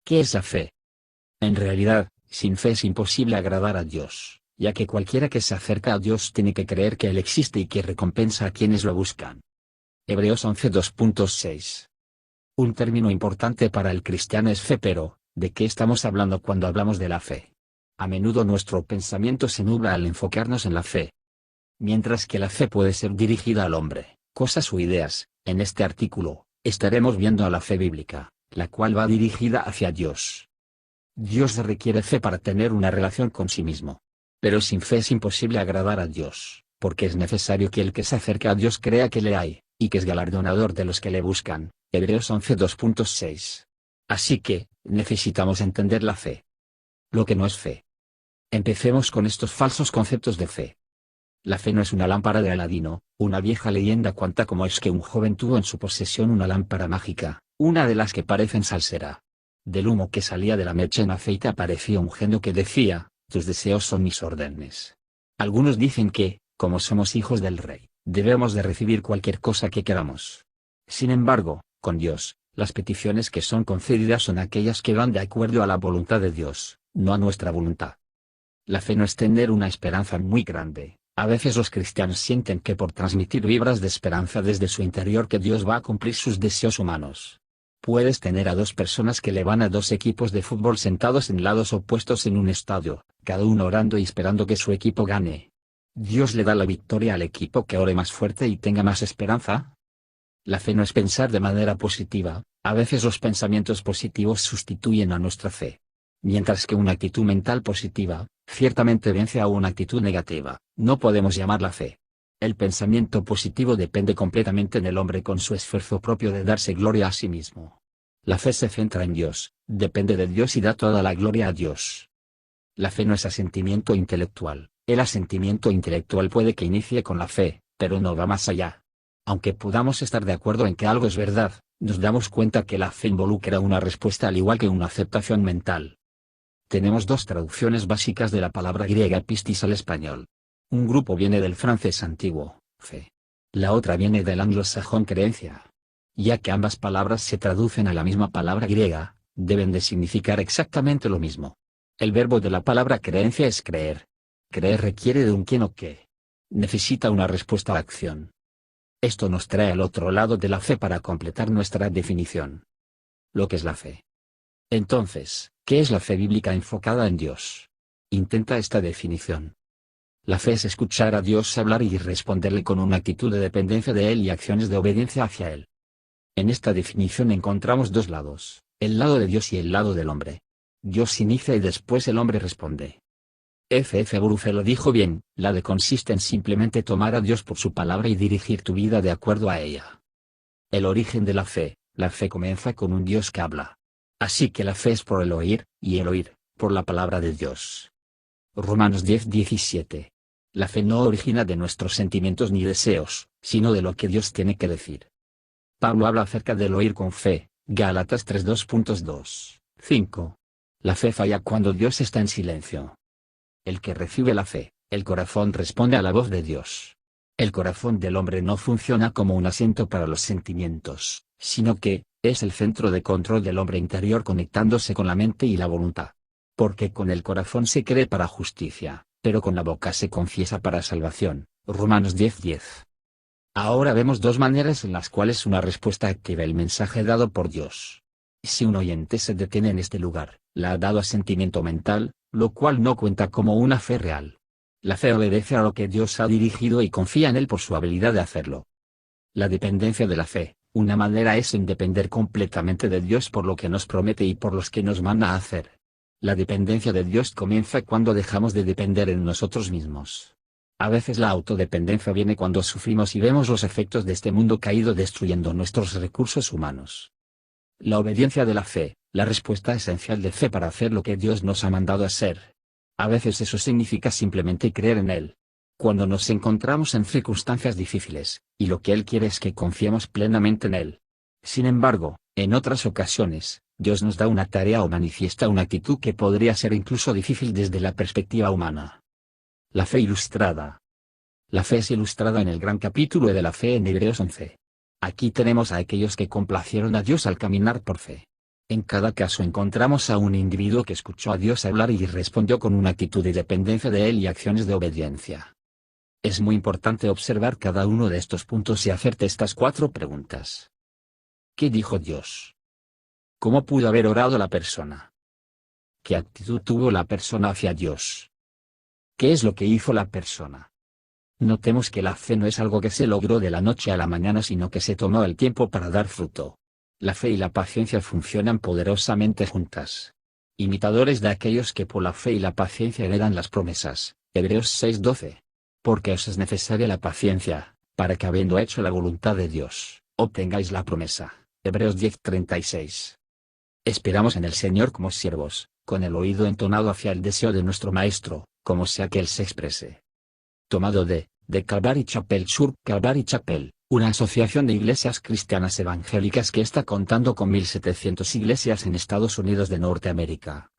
¿Qué es la fe? En realidad, sin fe es imposible agradar a Dios, ya que cualquiera que se acerca a Dios tiene que creer que Él existe y que recompensa a quienes lo buscan. Hebreos 11:2.6. Un término importante para el cristiano es fe, pero, ¿de qué estamos hablando cuando hablamos de la fe? A menudo nuestro pensamiento se nubla al enfocarnos en la fe. Mientras que la fe puede ser dirigida al hombre, cosas o ideas, en este artículo, estaremos viendo a la fe bíblica, la cual va dirigida hacia Dios. Dios requiere fe para tener una relación con sí mismo. Pero sin fe es imposible agradar a Dios, porque es necesario que el que se acerca a Dios crea que le hay, y que es galardonador de los que le buscan. Hebreos 11:2.6. Así que, necesitamos entender la fe. Lo que no es fe. Empecemos con estos falsos conceptos de fe. La fe no es una lámpara de Aladino. Una vieja leyenda cuenta cómo es que un joven tuvo en su posesión una lámpara mágica, una de las que parecen salsera. Del humo que salía de la mecha en aceite aparecía un genio que decía: tus deseos son mis órdenes. Algunos dicen que, como somos hijos del rey, debemos de recibir cualquier cosa que queramos. Sin embargo, con Dios, las peticiones que son concedidas son aquellas que van de acuerdo a la voluntad de Dios, no a nuestra voluntad. La fe no es tener una esperanza muy grande. A veces los cristianos sienten que por transmitir vibras de esperanza desde su interior que Dios va a cumplir sus deseos humanos. Puedes tener a dos personas que le van a dos equipos de fútbol sentados en lados opuestos en un estadio, cada uno orando y esperando que su equipo gane. ¿Dios le da la victoria al equipo que ore más fuerte y tenga más esperanza? La fe no es pensar de manera positiva. A veces los pensamientos positivos sustituyen a nuestra fe. Mientras que una actitud mental positiva, ciertamente vence a una actitud negativa, no podemos llamarla fe. El pensamiento positivo depende completamente del hombre con su esfuerzo propio de darse gloria a sí mismo. La fe se centra en Dios, depende de Dios y da toda la gloria a Dios. La fe no es asentimiento intelectual. El asentimiento intelectual puede que inicie con la fe, pero no va más allá. Aunque podamos estar de acuerdo en que algo es verdad, nos damos cuenta que la fe involucra una respuesta al igual que una aceptación mental. Tenemos dos traducciones básicas de la palabra griega pistis al español. Un grupo viene del francés antiguo, fe. La otra viene del anglosajón creencia. Ya que ambas palabras se traducen a la misma palabra griega, deben de significar exactamente lo mismo. El verbo de la palabra creencia es creer. Creer requiere de un quién o qué. Necesita una respuesta a acción. Esto nos trae al otro lado de la fe para completar nuestra definición. Lo que es la fe. Entonces, ¿qué es la fe bíblica enfocada en Dios? Intenta esta definición. La fe es escuchar a Dios hablar y responderle con una actitud de dependencia de Él y acciones de obediencia hacia Él. En esta definición encontramos dos lados, el lado de Dios y el lado del hombre. Dios inicia y después el hombre responde. F.F. Bruce lo dijo bien, la fe consiste en simplemente tomar a Dios por su palabra y dirigir tu vida de acuerdo a ella. El origen de la fe comienza con un Dios que habla. Así que la fe es por el oír, y el oír, por la palabra de Dios. Romanos 10:17. La fe no origina de nuestros sentimientos ni deseos, sino de lo que Dios tiene que decir. Pablo habla acerca del oír con fe, Gálatas 3:2.2, 5. La fe falla cuando Dios está en silencio. El que recibe la fe, el corazón responde a la voz de Dios. El corazón del hombre no funciona como un asiento para los sentimientos, sino que, es el centro de control del hombre interior conectándose con la mente y la voluntad. Porque con el corazón se cree para justicia, pero con la boca se confiesa para salvación. Romanos 10:10. Ahora vemos dos maneras en las cuales una respuesta activa el mensaje dado por Dios. Si un oyente se detiene en este lugar, la ha dado asentimiento mental, lo cual no cuenta como una fe real. La fe obedece a lo que Dios ha dirigido y confía en Él por su habilidad de hacerlo. La dependencia de la fe, una manera es en depender completamente de Dios por lo que nos promete y por los que nos manda a hacer. La dependencia de Dios comienza cuando dejamos de depender en nosotros mismos. A veces la autodependencia viene cuando sufrimos y vemos los efectos de este mundo caído destruyendo nuestros recursos humanos. La obediencia de la fe, la respuesta esencial de fe para hacer lo que Dios nos ha mandado a hacer. A veces eso significa simplemente creer en Él. Cuando nos encontramos en circunstancias difíciles, y lo que Él quiere es que confiemos plenamente en Él. Sin embargo, en otras ocasiones, Dios nos da una tarea o manifiesta una actitud que podría ser incluso difícil desde la perspectiva humana. La fe ilustrada. La fe es ilustrada en el gran capítulo de la fe en Hebreos 11. Aquí tenemos a aquellos que complacieron a Dios al caminar por fe. En cada caso encontramos a un individuo que escuchó a Dios hablar y respondió con una actitud de dependencia de Él y acciones de obediencia. Es muy importante observar cada uno de estos puntos y hacerte estas 4 preguntas. ¿Qué dijo Dios? ¿Cómo pudo haber orado la persona? ¿Qué actitud tuvo la persona hacia Dios? ¿Qué es lo que hizo la persona? Notemos que la fe no es algo que se logró de la noche a la mañana, sino que se tomó el tiempo para dar fruto. La fe y la paciencia funcionan poderosamente juntas. Imitadores de aquellos que por la fe y la paciencia heredan las promesas. Hebreos 6:12. Porque os es necesaria la paciencia, para que habiendo hecho la voluntad de Dios, obtengáis la promesa. Hebreos 10:36. Esperamos en el Señor como siervos, con el oído entonado hacia el deseo de nuestro Maestro, como sea que Él se exprese. Tomado de Calvary Chapel Church. Calvary Chapel, una asociación de iglesias cristianas evangélicas que está contando con 1.700 iglesias en Estados Unidos de Norteamérica.